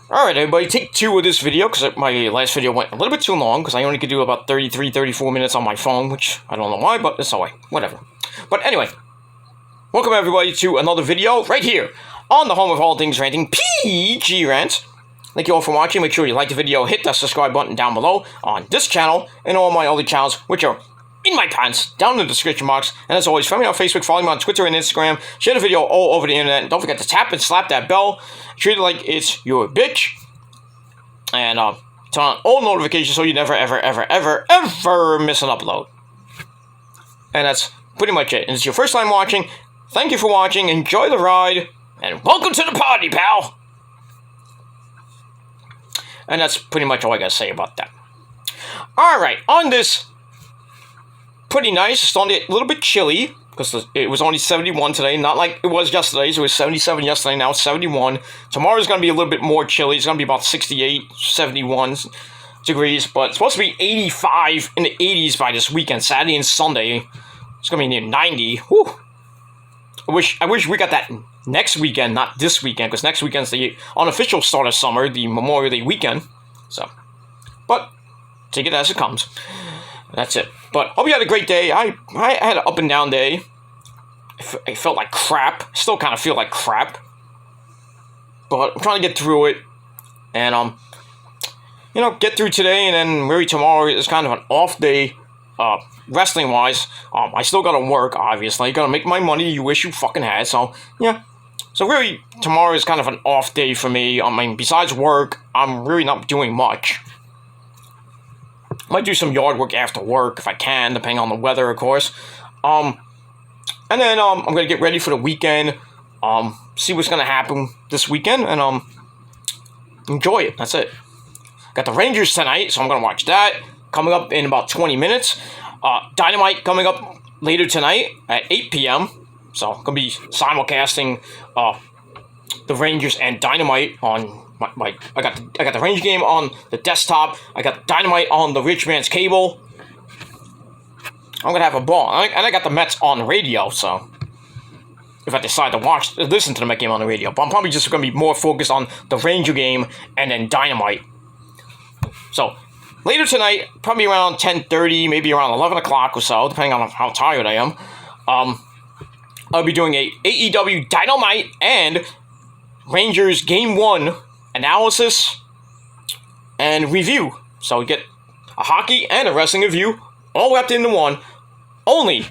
Alright everybody, take two of this video, because my last video went a little bit too long, because I only could do about 34 minutes on my phone, which I don't know why, but it's alright, whatever. But anyway, welcome everybody to another video, right here, on the home of all things ranting, PG Rant. Thank you all for watching. Make sure you like the video, hit that subscribe button down below on this channel, and all my other channels, which are in my pants, down in the description box. And as always, follow me on Facebook, follow me on Twitter and Instagram, share the video all over the internet, and don't forget to tap and slap that bell, treat it like it's your bitch, and turn on all notifications so you never, ever, ever, ever, ever miss an upload. And that's pretty much it. And it's your first time watching, thank you for watching, enjoy the ride, and welcome to the party, pal! And that's pretty much all I gotta say about that. Alright, on this pretty nice, it's only a little bit chilly, because it was only 71 today, not like it was yesterday, so it was 77 yesterday, now it's 71. Tomorrow's going to be a little bit more chilly, it's going to be about 68, 71 degrees, but it's supposed to be 85 in the 80s by this weekend, Saturday and Sunday. It's going to be near 90. Whew. I wish we got that next weekend, not this weekend, because next weekend's the unofficial start of summer, the Memorial Day weekend. So, but take it as it comes. That's it. But hope you had a great day. I had an up and down day. I felt like crap. Still kind of feel like crap. But I'm trying to get through it. And, get through today, and then maybe tomorrow is kind of an off day, wrestling-wise. I still gotta work, obviously. Gotta make my money you wish you fucking had, so, yeah. So really, tomorrow is kind of an off day for me. I mean, besides work, I'm really not doing much. Might do some yard work after work, if I can, depending on the weather, of course. And then, I'm gonna get ready for the weekend, see what's gonna happen this weekend, and, enjoy it, that's it. Got the Rangers tonight, so I'm gonna watch that, coming up in about 20 minutes. Dynamite coming up later tonight at 8 p.m., so I'm gonna be simulcasting, the Rangers and Dynamite on I got the Ranger game on the desktop. I got Dynamite on the rich man's cable. I'm gonna have a ball, and I got the Mets on the radio. So if I decide to listen to the Met game on the radio, but I'm probably just gonna be more focused on the Ranger game and then Dynamite. So later tonight, probably around 10:30, maybe around 11 o'clock or so, depending on how tired I am. I'll be doing a AEW Dynamite and Rangers Game 1 analysis and review. So we get a hockey and a wrestling review all wrapped into one, only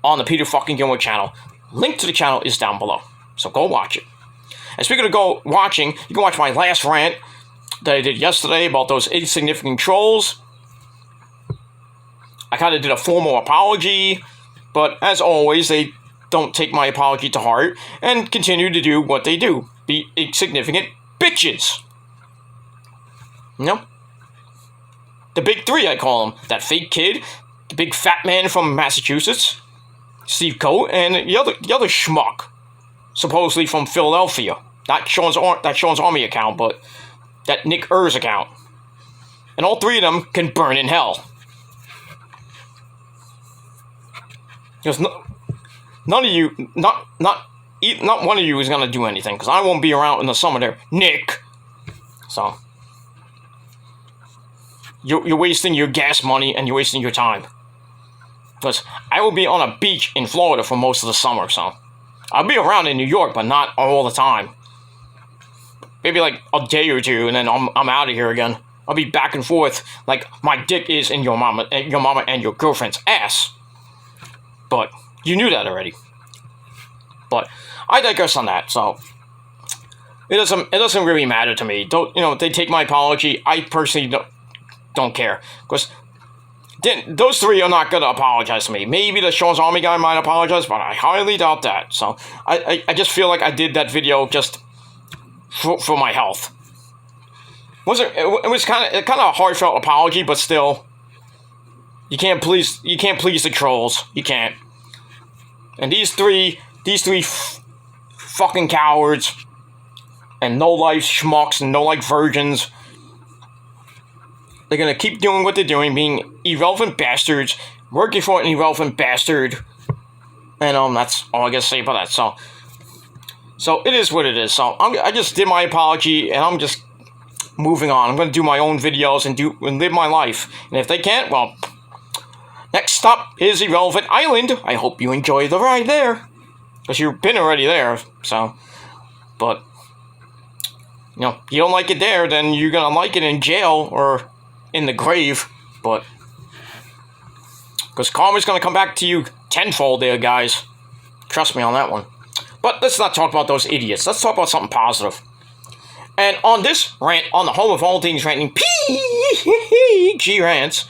on the Peter fucking Gilmore channel. Link to the channel is down below, so go watch it. And speaking of go watching, you can watch my last rant that I did yesterday about those insignificant trolls. I kind of did a formal apology, but as always, they don't take my apology to heart and continue to do what they do. Be insignificant bitches. You know? The big three, I call them. That fake kid, the big fat man from Massachusetts, Steve Coate, and the other schmuck, supposedly from Philadelphia. Not Sean's Army account, but that Nick Urs account. And all three of them can burn in hell. There's none of you, not one of you is gonna do anything, because I won't be around in the summer there, Nick. So you're wasting your gas money and you're wasting your time. Because I will be on a beach in Florida for most of the summer, so I'll be around in New York, but not all the time. Maybe like a day or two, and then I'm out of here again. I'll be back and forth like my dick is in your mama and your girlfriend's ass. But you knew that already. But I digress on that, so it doesn't really matter to me. They take my apology. I personally don't care, because those three are not gonna apologize to me. Maybe the Sean's Army guy might apologize, but I highly doubt that. So I just feel like I did that video just for my health. It was kind of a heartfelt apology, but still, you can't please the trolls. You can't. And these three fucking cowards and no-life schmucks and no-life virgins, they're gonna keep doing what they're doing, being irrelevant bastards, working for an irrelevant bastard, and that's all I gotta say about that. So it is what it is. So I just did my apology, and I'm just moving on. I'm going to do my own videos and live my life. And if they can't, well, next stop is Irrelevant Island. I hope you enjoy the ride there. Because you've been already there, so. But, you know, you don't like it there, then you're going to like it in jail or in the grave. But, because karma's going to come back to you tenfold there, guys. Trust me on that one. But let's not talk about those idiots. Let's talk about something positive. And on this rant, on the home of all things ranting, PG rants,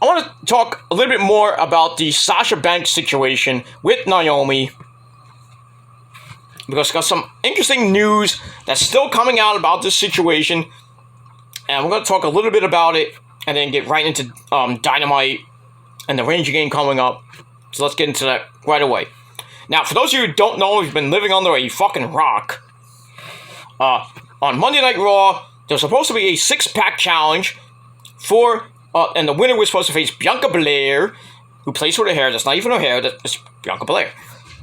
I want to talk a little bit more about the Sasha Banks situation with Naomi. Because got some interesting news that's still coming out about this situation. And we're going to talk a little bit about it and then get right into Dynamite and the Ranger game coming up. So let's get into that right away. Now, for those of you who don't know, if you've been living under a fucking rock, on Monday Night Raw, there's supposed to be a six-pack challenge for, and the winner was supposed to face Bianca Belair, who plays with her hair. That's not even her hair, that's Bianca Belair,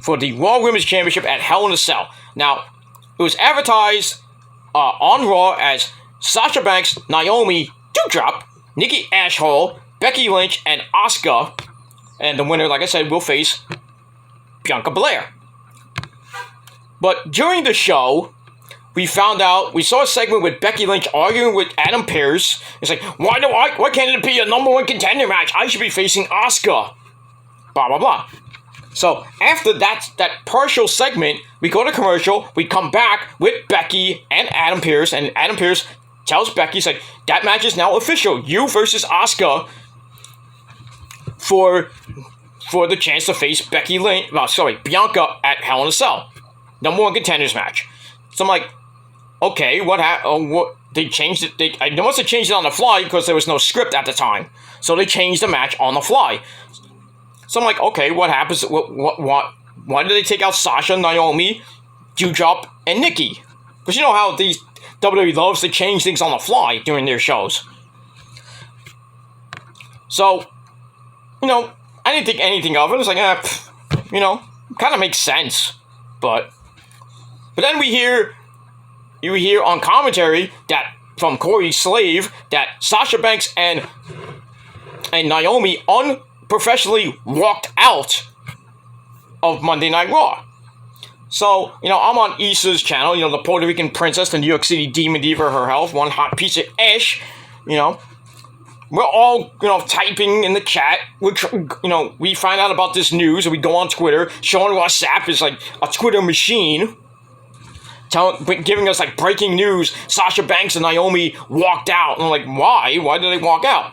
for the Raw Women's Championship at Hell in a Cell. Now, it was advertised on Raw as Sasha Banks, Naomi, Doudrop, Nikki Ashhole, Becky Lynch, and Asuka. And the winner, like I said, will face Bianca Belair. But during the show, we saw a segment with Becky Lynch arguing with Adam Pearce. It's like, why can't it be a number one contender match? I should be facing Asuka. Blah, blah, blah. So, after that partial segment, we go to commercial, we come back with Becky and Adam Pearce, and Adam Pearce tells Becky, he's like, that match is now official. You versus Asuka for the chance to face Bianca at Hell in a Cell. Number one contenders match. So I'm like, okay, what happened? What they changed it? They must have changed it on the fly because there was no script at the time. So they changed the match on the fly. So I'm like, okay, what happens? What? Why did they take out Sasha, Naomi, Doudrop, and Nikki? Because you know how these WWE loves to change things on the fly during their shows. So, you know, I didn't think anything of it. I was like, you know, kind of makes sense. But then you hear on commentary that from Corey Slave that Sasha Banks and Naomi unprofessionally walked out of Monday Night Raw. So, you know, I'm on Issa's channel, you know, the Puerto Rican princess, the New York City demon diva, her health, one hot piece of ash, you know. We're all, you know, typing in the chat. We find out about this news, and we go on Twitter. Sean WhatsApp is like a Twitter machine, giving us like breaking news. Sasha Banks and Naomi walked out. And I'm like, why? Why did they walk out?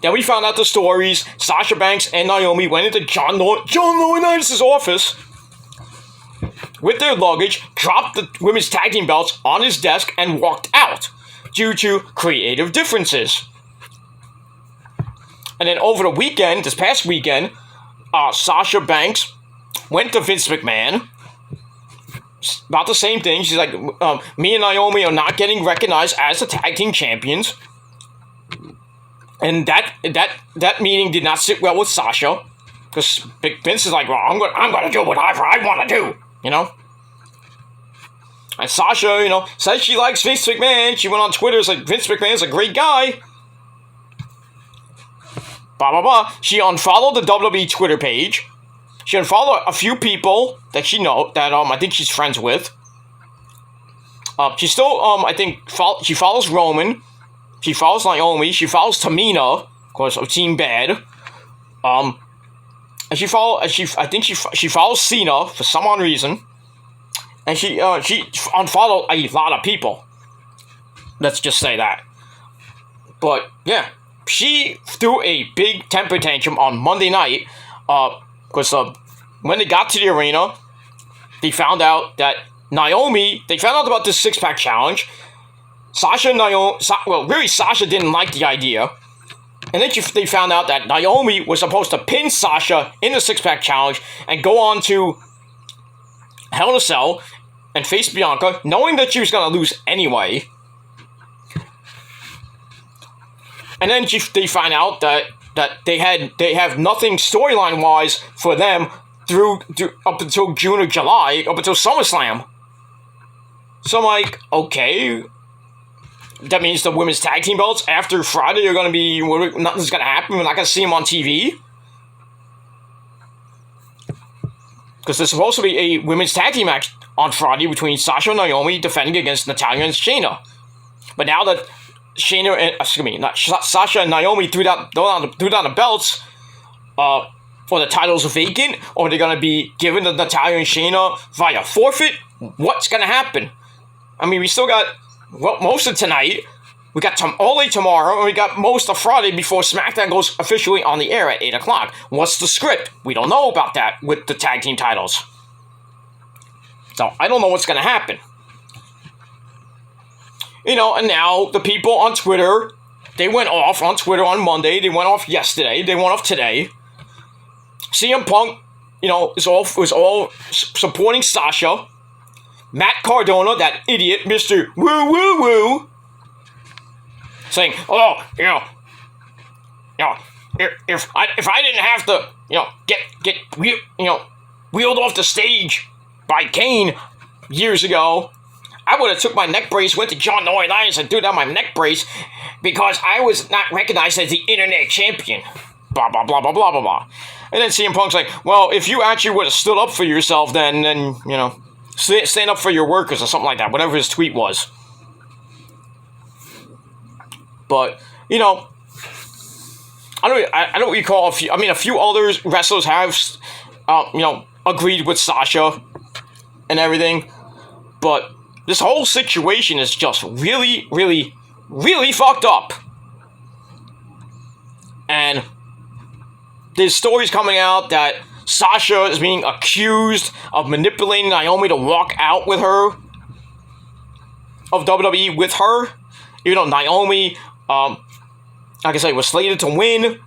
Then we found out the stories. Sasha Banks and Naomi went into John Laurinaitis' office with their luggage, dropped the women's tag team belts on his desk, and walked out due to creative differences. And then over the weekend, this past weekend, Sasha Banks went to Vince McMahon about the same thing. She's like, me and Naomi are not getting recognized as the tag team champions. And that meeting did not sit well with Sasha. Because Vince is like, well, I'm going to do whatever I want to do, you know? And Sasha, you know, says she likes Vince McMahon. She went on Twitter and said, Vince McMahon's a great guy. Blah, blah, blah. She unfollowed the WWE Twitter page. She unfollowed a few people that I think she's friends with. She still, I think, she follows Roman. She follows Naomi. She follows Tamina, of course, of Team Bad. And she follows Cena for some odd reason. And she unfollowed a lot of people. Let's just say that. But, yeah. She threw a big temper tantrum on Monday night. Because when they got to the arena, they found out that they found out about this six-pack challenge. Sasha didn't like the idea. And then they found out that Naomi was supposed to pin Sasha in the six-pack challenge and go on to Hell in a Cell and face Bianca, knowing that she was going to lose anyway. And then they find out that they have nothing storyline-wise for them through up until June or July, up until SummerSlam. So I'm like, okay, that means the women's tag team belts after Friday are going to be, nothing's going to happen. We're not going to see them on TV. Because there's supposed to be a women's tag team match on Friday between Sasha and Naomi defending against Natalya and Shayna. But now that Sasha and Naomi threw down the belts, or the titles are vacant, or they're going to be given to Natalya and Shayna via forfeit, what's going to happen? I mean, we still got most of tonight. We got all day tomorrow, and we got most of Friday before SmackDown goes officially on the air at 8 o'clock. What's the script? We don't know about that with the tag team titles. So, I don't know what's going to happen. You know, and now the people on Twitter, they went off on Twitter on Monday. They went off yesterday. They went off today. CM Punk, you know, was all supporting Sasha. Matt Cardona, that idiot, Mr. Woo Woo Woo, saying, "Oh, if I didn't have to, get wheeled off the stage by Kane years ago, I would have took my neck brace, went to John Laurinaitis and threw down my neck brace because I was not recognized as the internet champion." Blah blah blah blah blah blah blah. And then CM Punk's like, "Well, if you actually would have stood up for yourself, then stand up for your workers," or something like that. Whatever his tweet was. But, I don't recall a few other wrestlers have, agreed with Sasha and everything. But this whole situation is just really, really, really fucked up. And there's stories coming out that Sasha is being accused of manipulating Naomi to walk out with her, of WWE with her. Even though Naomi, like I say, was slated to win, and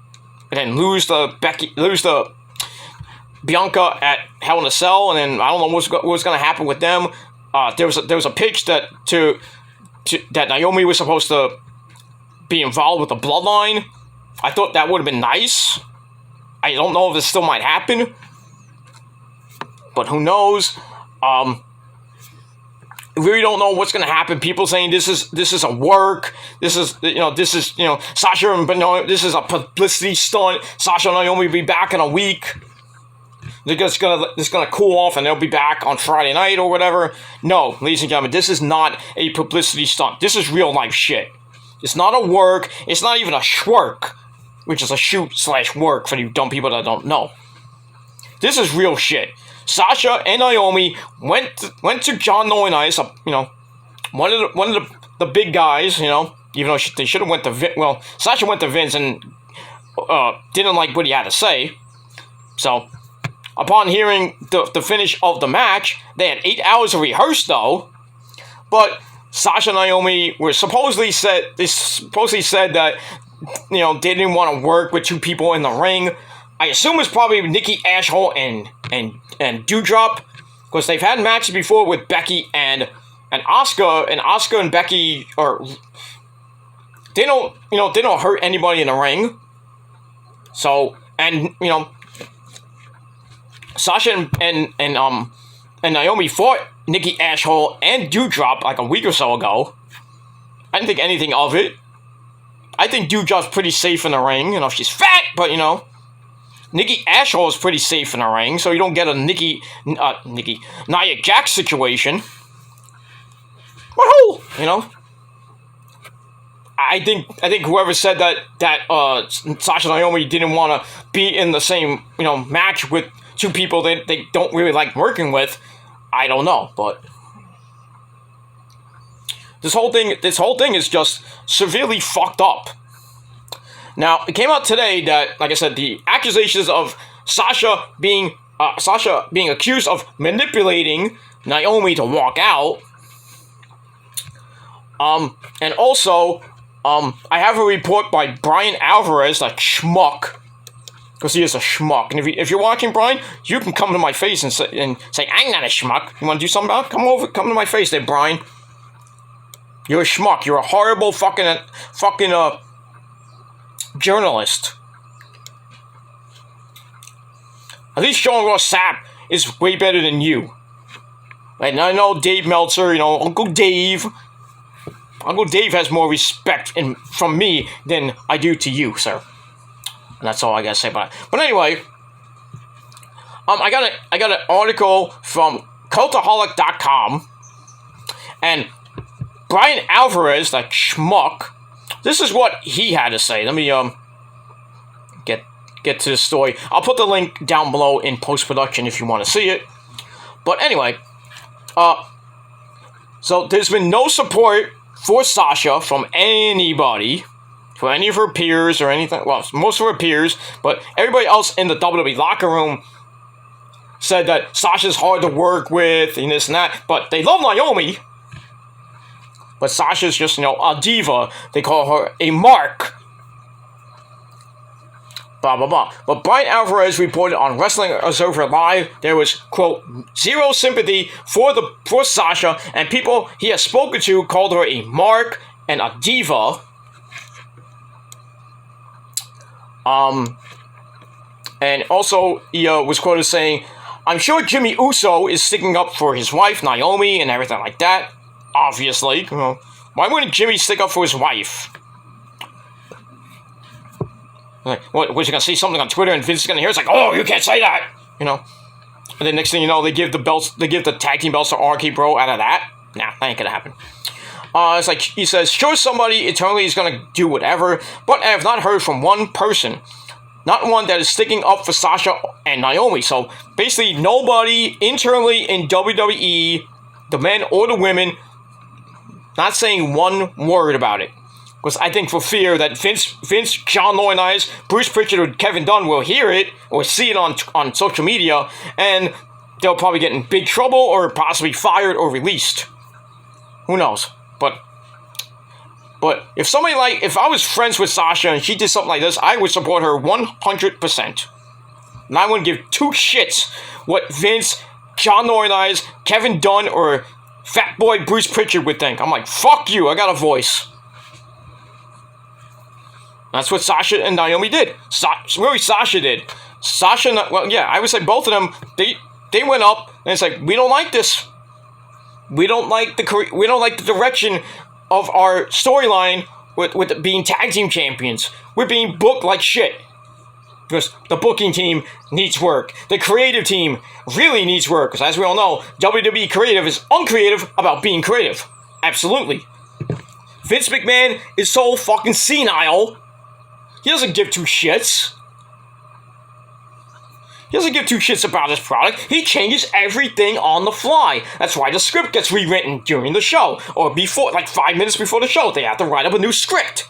then lose to Bianca at Hell in a Cell, and then I don't know what's going to happen with them. There was a pitch that Naomi was supposed to be involved with the Bloodline. I thought that would have been nice. I don't know if this still might happen, but who knows? Really don't know what's going to happen. People saying this is a work. This is Sasha and this is a publicity stunt. Sasha and Naomi will be back in a week. They're just gonna cool off and they'll be back on Friday night or whatever. No, ladies and gentlemen, this is not a publicity stunt. This is real life shit. It's not a work. It's not even a schwork, which is a shoot/work for you dumb people that don't know. This is real shit. Sasha and Naomi went to John Laurinaitis, one of the big guys, even though they should have went to Vince. Well, Sasha went to Vince and didn't like what he had to say. So, upon hearing the finish of the match, they had 8 hours to rehearse though. But Sasha and Naomi were supposedly said that they didn't want to work with two people in the ring. I assume it's probably Nikki Ashhole and Doudrop, because they've had matches before with Becky and Asuka, and Asuka and Becky they don't hurt anybody in the ring. So, and Sasha and Naomi fought Nikki Ashhole and Doudrop like a week or so ago. I didn't think anything of it. I think Doudrop's pretty safe in the ring. She's fat, but Nikki Ashhole is pretty safe in the ring, so you don't get a Nia Jax situation. Woohoo! I think whoever said that Sasha and Naomi didn't want to be in the same match with two people that they don't really like working with, I don't know, but this whole thing is just severely fucked up. Now, it came out today that, like I said, the accusations of Sasha being accused of manipulating Naomi to walk out, and also, I have a report by Brian Alvarez, a schmuck, because he is a schmuck. And if you're watching, Brian, you can come to my face and say, I'm not a schmuck. You want to do something about it? Come to my face there, Brian. You're a schmuck. You're a horrible fucking journalist. At least Sean Ross Sapp is way better than you. And I know Dave Meltzer, Uncle Dave. Uncle Dave has more respect from me than I do to you, sir. And that's all I gotta say about it. But anyway, I got an article from Cultaholic.com, and Brian Alvarez, that schmuck, this is what he had to say. Let me get to the story. I'll put the link down below in post-production if you want to see it. But anyway, so there's been no support for Sasha from anybody, for any of her peers or anything. Well, most of her peers, but everybody else in the WWE locker room said that Sasha's hard to work with and this and that. But they love Naomi. But Sasha's just, a diva. They call her a mark. Blah, blah, blah. But Brian Alvarez reported on Wrestling Observer Live there was, quote, zero sympathy for Sasha, and people he has spoken to called her a mark and a diva. And also he was quoted saying, I'm sure Jimmy Uso is sticking up for his wife, Naomi, and everything like that. Obviously. Why wouldn't Jimmy stick up for his wife? Like, what, was he going to say something on Twitter and Vince is going to hear? It's like, oh, you can't say that! And then next thing you know, they give the tag team belts to RK Bro out of that. Nah, that ain't going to happen. It's like, he says, sure, somebody eternally is going to do whatever, but I have not heard from one person. Not one that is sticking up for Sasha and Naomi. So, basically, nobody internally in WWE, the men or the women, not saying one word about it. Because I think for fear that Vince, John Laurinaitis, Bruce Pritchard, or Kevin Dunn will hear it or see it on social media, and they'll probably get in big trouble or possibly fired or released. Who knows? But if I was friends with Sasha and she did something like this, I would support her 100%. And I wouldn't give two shits what Vince, John Laurinaitis, Kevin Dunn, or Fat Boy Bruce Pritchard would think. I'm like, fuck you, I got a voice. That's what Sasha and Naomi did. Really, Sasha did. I would say both of them, they went up, and it's like, we don't like this. We don't like the direction of our storyline with being tag team champions. We're being booked like shit. Because the booking team needs work. The creative team really needs work. Because as we all know, WWE creative is uncreative about being creative. Absolutely. Vince McMahon is so fucking senile. He doesn't give two shits. He doesn't give two shits about his product. He changes everything on the fly. That's why the script gets rewritten during the show. Or before, like 5 minutes before the show, they have to write up a new script.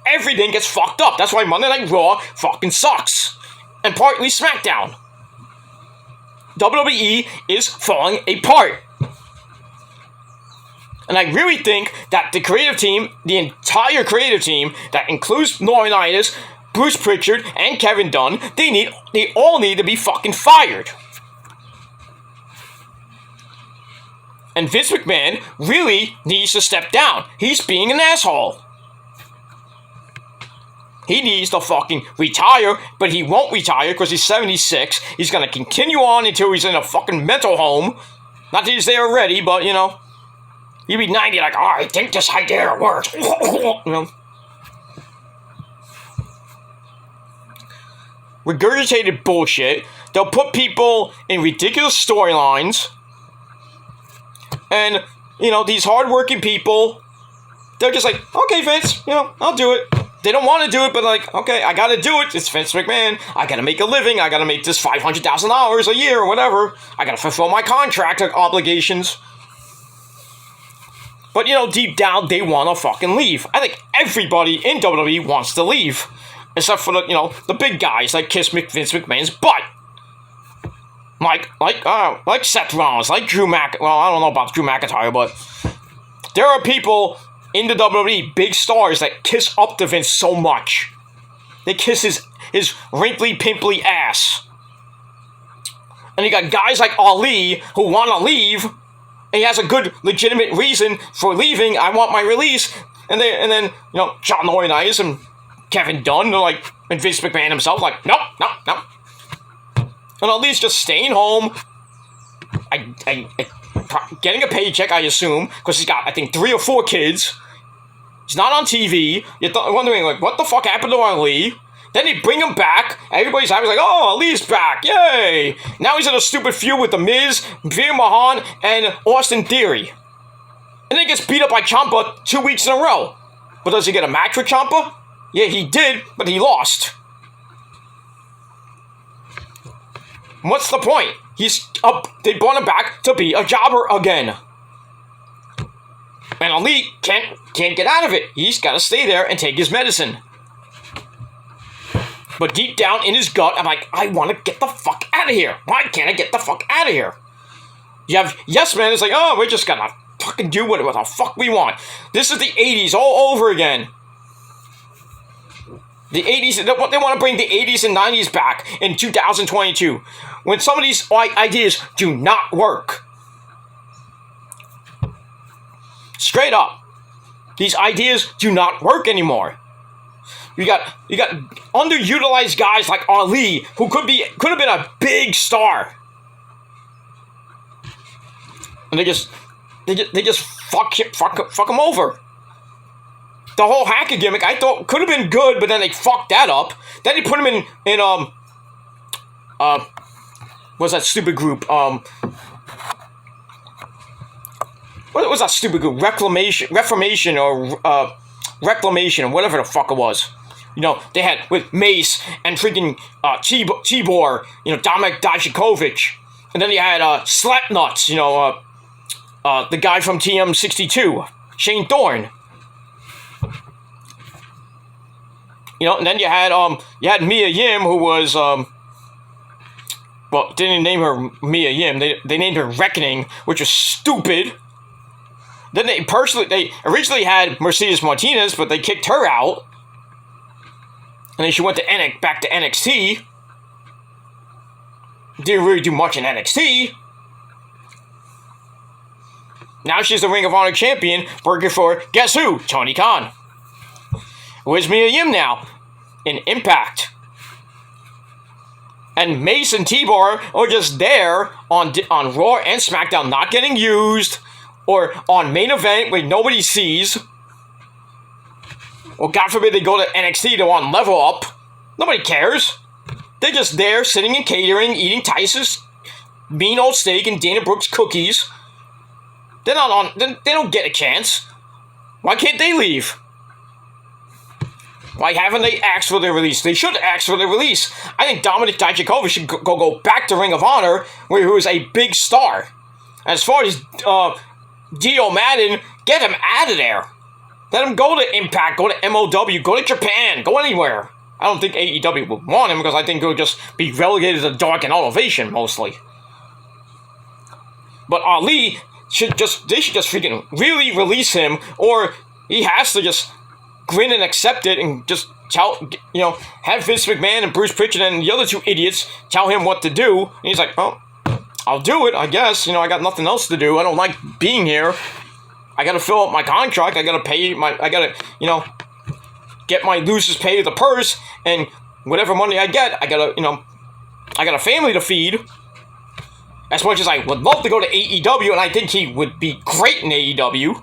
Everything gets fucked up. That's why Monday Night Raw fucking sucks. And partly SmackDown. WWE is falling apart. And I really think that the creative team, the entire creative team, that includes Laurinaitis, Bruce Pritchard, and Kevin Dunn, they all need to be fucking fired. And Vince McMahon really needs to step down. He's being an asshole. He needs to fucking retire, but he won't retire because he's 76. He's going to continue on until he's in a fucking mental home. Not that he's there already, but, he'd be 90 like, I think this idea works. Regurgitated bullshit. They'll put people in ridiculous storylines. And, these hardworking people, they're just like, okay, Vince, I'll do it. They don't want to do it, but like, okay, I gotta do it. It's Vince McMahon. I gotta make a living. I gotta make this $500,000 a year or whatever. I gotta fulfill my contract obligations. But, deep down, they want to fucking leave. I think everybody in WWE wants to leave. Except for the big guys that kiss Vince McMahon's butt. Like Seth Rollins, like Drew McIntyre. Well, I don't know about Drew McIntyre, but there are people in the WWE, big stars, that kiss up to Vince so much. They kiss his wrinkly, pimply ass. And you got guys like Ali who want to leave, and he has a good, legitimate reason for leaving. I want my release. And then John Laurinaitis and Kevin Dunn, and Vince McMahon himself, nope. And Ali's just staying home, getting a paycheck, I assume, because he's got, I think, 3 or 4 kids. He's not on TV. You're wondering, like, what the fuck happened to Ali? Then they bring him back. Everybody's happy, like, oh, Ali's back. Yay. Now he's in a stupid feud with The Miz, Veer Mahan, and Austin Theory. And then he gets beat up by Ciampa 2 weeks in a row. But does he get a match with Ciampa? Yeah, he did, but he lost. What's the point? He's up. They brought him back to be a jobber again. And Ali can't get out of it. He's got to stay there and take his medicine. But deep down in his gut, I'm like, I want to get the fuck out of here. Why can't I get the fuck out of here? You have Yes Man is like, oh, we're just gonna fucking do whatever the fuck we want. This is the 80s all over again. The 80s, they want to bring the 80s and 90s back in 2022. When some of these ideas do not work. Straight up. These ideas do not work anymore. You got underutilized guys like Ali, who could have been a big star. And they just fuck him over. The whole hacker gimmick I thought could have been good, but then they fucked that up. Then they put him in what's that stupid group? What was that stupid group? Reformation or whatever the fuck it was. You know, they had with Mace and freaking Tibor, you know, Dominik Dijakovic. And then you had Slapnuts, you know, the guy from TM62, Shane Thorne. You know, and then you had Mia Yim, who was well, didn't name her Mia Yim. They named her Reckoning, which was stupid. Then they originally had Mercedes Martinez, but they kicked her out. And then she went to back to NXT. Didn't really do much in NXT. Now she's the Ring of Honor champion, working for, guess who? Tony Khan. Where's Mia Yim now? In Impact. And Mace and Tibor are just there on Raw and SmackDown, not getting used. Or on main event where nobody sees. Or God forbid they go to NXT to on Level Up. Nobody cares. They're just there sitting and catering, eating Tice's mean old steak and Dana Brooks cookies. They're not on. They don't get a chance. Why can't they leave? Why haven't they asked for their release? They should ask for their release. I think Dominik Dijakovic should go back to Ring of Honor, where he was a big star. As far as Dio Madden, get him out of there. Let him go to Impact, go to MOW, go to Japan, go anywhere. I don't think AEW would want him because I think he'll just be relegated to Dark and Elevation mostly. But Ali they should just freaking really release him, or he has to just grin and accept it and just have Vince McMahon and Bruce Pritchard and the other two idiots tell him what to do. And he's like, oh, I'll do it, I guess. I got nothing else to do. I don't like being here. I gotta fill up my contract. I gotta pay get my losers pay to the purse, and whatever money I get, I got a family to feed. As much as I would love to go to AEW, and I think he would be great in AEW,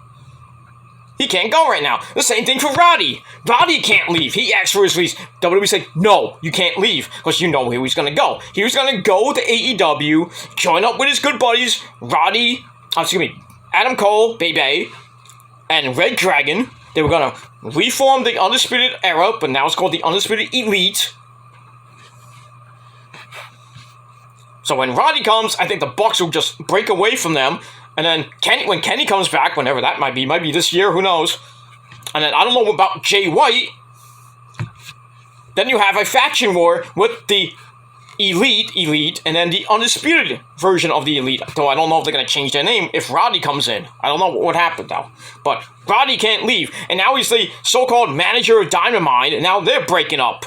he can't go right now. The same thing for Roddy. Roddy can't leave. He asked for his release. WWE said, no, you can't leave, because you know where he was going to go. He was going to go to AEW, join up with his good buddies, Adam Cole, Bebe, and Red Dragon. They were going to reform the Undisputed Era, but now it's called the Undisputed Elite. So when Roddy comes, I think the Bucks will just break away from them. And then when Kenny comes back, whenever that might be this year, who knows. And then I don't know about Jay White. Then you have a faction war with the Elite, and then the Undisputed version of the Elite. Though I don't know if they're going to change their name if Roddy comes in. I don't know what would happen, though. But Roddy can't leave. And now he's the so-called manager of Dynamite, and now they're breaking up.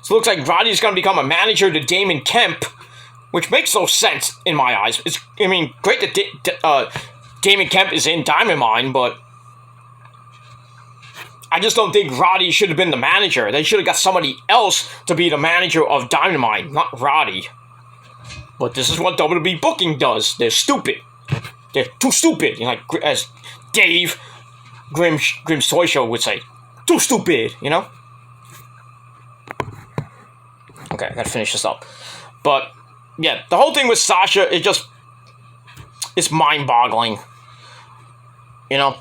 So it looks like Roddy's going to become a manager to Damon Kemp, which makes no sense in my eyes. Great that Damon Kemp is in Diamond Mine, but I just don't think Roddy should have been the manager. They should have got somebody else to be the manager of Diamond Mine, not Roddy. But this is what WWE booking does. They're stupid. They're too stupid. As Dave Grimm's Toy Show would say. Too stupid, you know? Okay, I gotta finish this up. But, yeah, the whole thing with Sasha, it's mind-boggling. You know?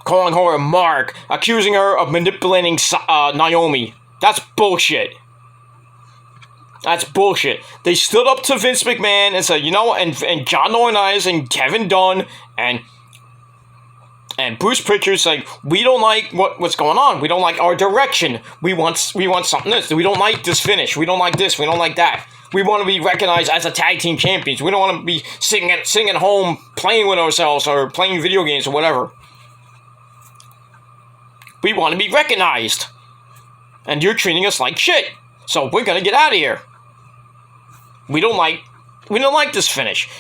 Calling her a mark, accusing her of manipulating Naomi. That's bullshit. That's bullshit. They stood up to Vince McMahon and said, you know, and John Laurinaitis and Kevin Dunn and Bruce Pritchard saying, we don't like what's going on. We don't like our direction. We want something else. We don't like this finish. We don't like this. We don't like that. We want to be recognized as a tag team champions. We don't want to be sitting at home playing with ourselves or playing video games or whatever. We want to be recognized. And you're treating us like shit. So we're going to get out of here. We don't like this finish.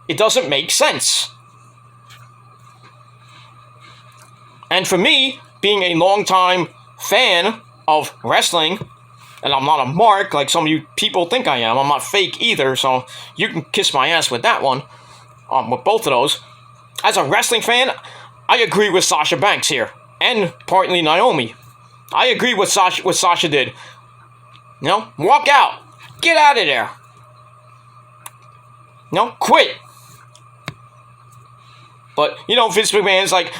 It doesn't make sense. And for me, being a longtime fan of wrestling, and I'm not a mark like some of you people think I am. I'm not fake either, so you can kiss my ass with that one. With both of those. As a wrestling fan, I agree with Sasha Banks here. And partly Naomi. I agree with what Sasha did. You know, walk out. Get out of there. You know, quit. But, you know, Vince McMahon's like,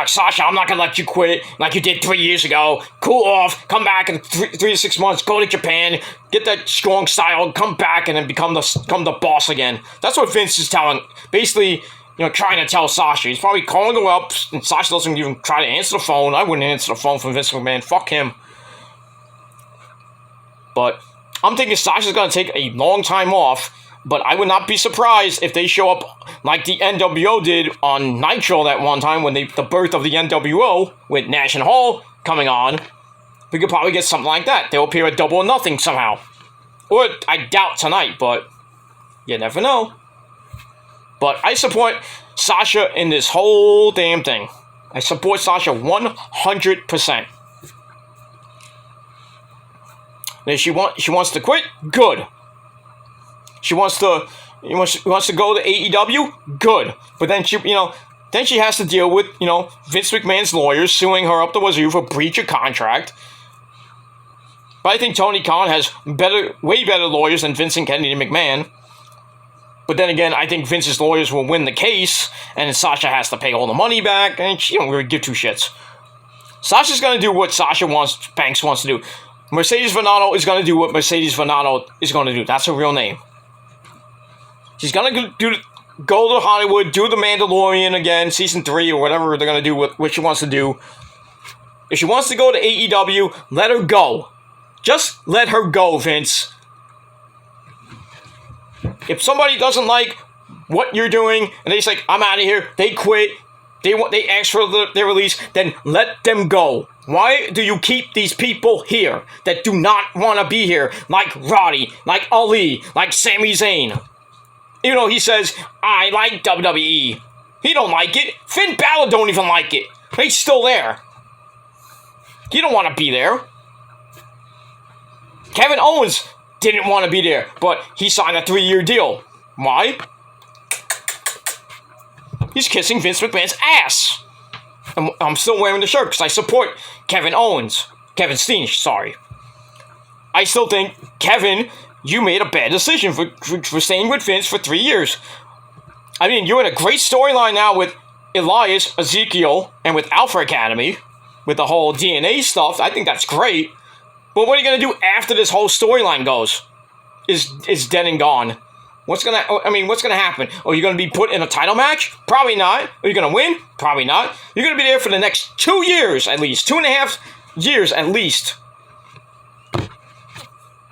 Sasha, I'm not going to let you quit like you did 3 years ago. Cool off. Come back in 3 to 6 months. Go to Japan. Get that strong style. Come back and then become the boss again. That's what Vince is telling. Basically, you know, trying to tell Sasha. He's probably calling her up, and Sasha doesn't even try to answer the phone. I wouldn't answer the phone from Vince McMahon. Fuck him. But I'm thinking Sasha's going to take a long time off. But I would not be surprised if they show up like the NWO did on Nitro that one time when the birth of the NWO with Nash and Hall coming on. We could probably get something like that. They'll appear at Double or Nothing somehow. Or I doubt tonight, but you never know. But I support Sasha in this whole damn thing. I support Sasha 100%. And if she wants to quit, good. She wants to go to AEW, good. But then she has to deal with, you know, Vince McMahon's lawyers suing her up the wazoo for breach of contract. But I think Tony Khan has way better lawyers than Vincent Kennedy McMahon. But then again, I think Vince's lawyers will win the case, and Sasha has to pay all the money back, and she don't really give two shits. Sasha's gonna do what Banks wants to do. Mercedes Varnado is gonna do what Mercedes Varnado is gonna do. That's her real name. She's going to go to Hollywood, do The Mandalorian again, Season 3, or whatever they're going to do, what she wants to do. If she wants to go to AEW, let her go. Just let her go, Vince. If somebody doesn't like what you're doing, and they say, I'm out of here, they quit, they ask for their release, then let them go. Why do you keep these people here that do not want to be here, like Roddy, like Ali, like Sami Zayn? Even though he says, I like WWE. He don't like it. Finn Balor don't even like it. He's still there. He don't want to be there. Kevin Owens didn't want to be there, but he signed a 3-year deal. Why? He's kissing Vince McMahon's ass. I'm still wearing the shirt because I support Kevin Steen, sorry. I still think Kevin... You made a bad decision for staying with Vince for 3 years. I mean, you're in a great storyline now with Elias, Ezekiel, and with Alpha Academy, with the whole DNA stuff. I think that's great. But what are you going to do after this whole storyline goes? Is dead and gone. What's going to happen? Are you going to be put in a title match? Probably not. Are you going to win? Probably not. You're going to be there for the next 2 years at least. 2.5 years at least.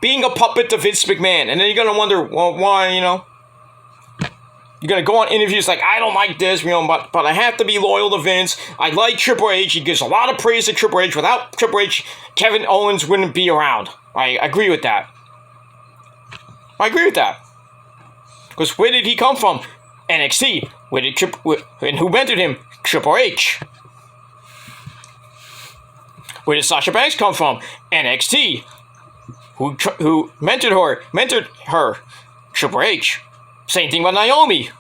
Being a puppet to Vince McMahon. And then you're going to wonder, well, why, you know? You're going to go on interviews like, I don't like this, you know, but I have to be loyal to Vince. I like Triple H. He gives a lot of praise to Triple H. Without Triple H, Kevin Owens wouldn't be around. I agree with that. Because where did he come from? NXT. And who mentored him? Triple H. Where did Sasha Banks come from? NXT. Who mentored her? Triple H. Same thing with Naomi.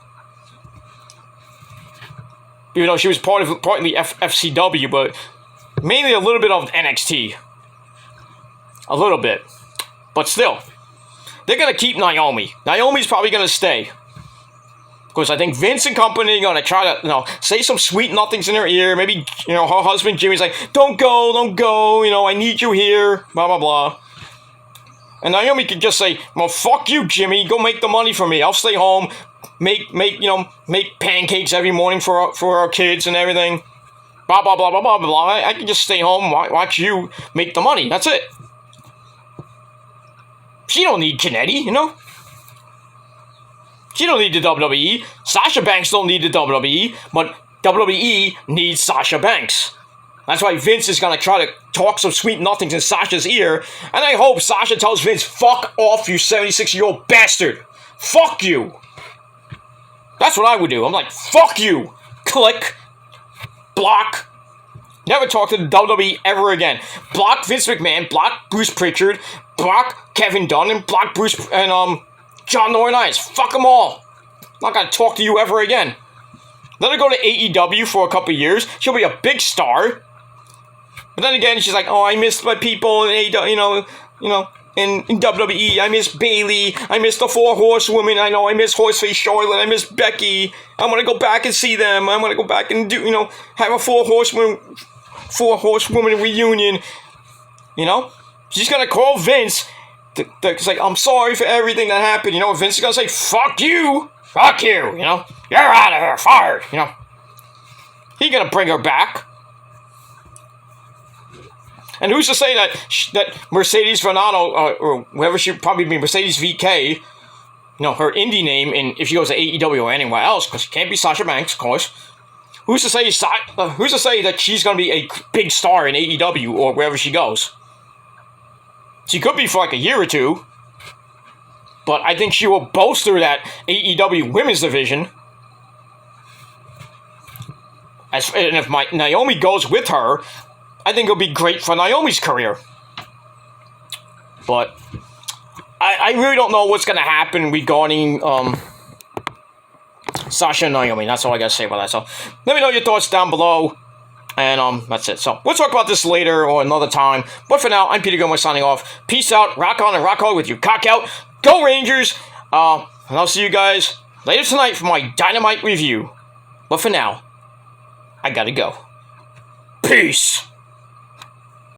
even though she was partly FCW, but mainly a little bit of NXT. A little bit. But still, they're going to keep Naomi. Naomi's probably going to stay. Because I think Vince and company are going to try to, say some sweet nothings in her ear. Maybe, her husband Jimmy's like, don't go, I need you here, blah, blah, blah. And Naomi could just say, well, fuck you, Jimmy, go make the money for me. I'll stay home, make pancakes every morning for our kids and everything. Blah, blah, blah, blah, blah, blah. I can just stay home, watch you make the money. That's it. She don't need Kennedy, She don't need the WWE. Sasha Banks don't need the WWE, but WWE needs Sasha Banks. That's why Vince is going to try to talk some sweet nothings in Sasha's ear, and I hope Sasha tells Vince, fuck off, you 76-year-old bastard. Fuck you. That's what I would do. I'm like, fuck you. Click. Block. Never talk to the WWE ever again. Block Vince McMahon, block Bruce Pritchard, block Kevin Dunn, and block Bruce and John Laurinaitis. Fuck them all. I'm not gonna talk to you ever again. Let her go to AEW for a couple years. She'll be a big star. But then again, she's like, oh, I miss my people in AEW, in WWE. I miss Bayley. I miss the 4 Horsewomen. I miss Horseface Charlotte. I miss Becky. I want to go back and see them. I want to go back and do, have a 4 Horsewoman reunion. She's gonna call Vince. It's like, I'm sorry for everything that happened. Vince is gonna say, fuck you. Fuck you. You're out of here. Fired. He's gonna bring her back. And who's to say that Mercedes Varnado, or whoever she probably be, Mercedes VK, her indie name, and if she goes to AEW or anywhere else, because she can't be Sasha Banks, of course. Who's to say that she's going to be a big star in AEW or wherever she goes? She could be for like a year or two, but I think she will bolster that AEW women's division. And if Naomi goes with her, I think it'll be great for Naomi's career. But I really don't know what's going to happen regarding Sasha and Naomi. That's all I got to say about that. So let me know your thoughts down below. And that's it. So we'll talk about this later or another time. But for now, I'm Peter Gilmore signing off. Peace out. Rock on and rock hard with you. Cock out. Go Rangers. And I'll see you guys later tonight for my Dynamite review. But for now, I got to go. Peace.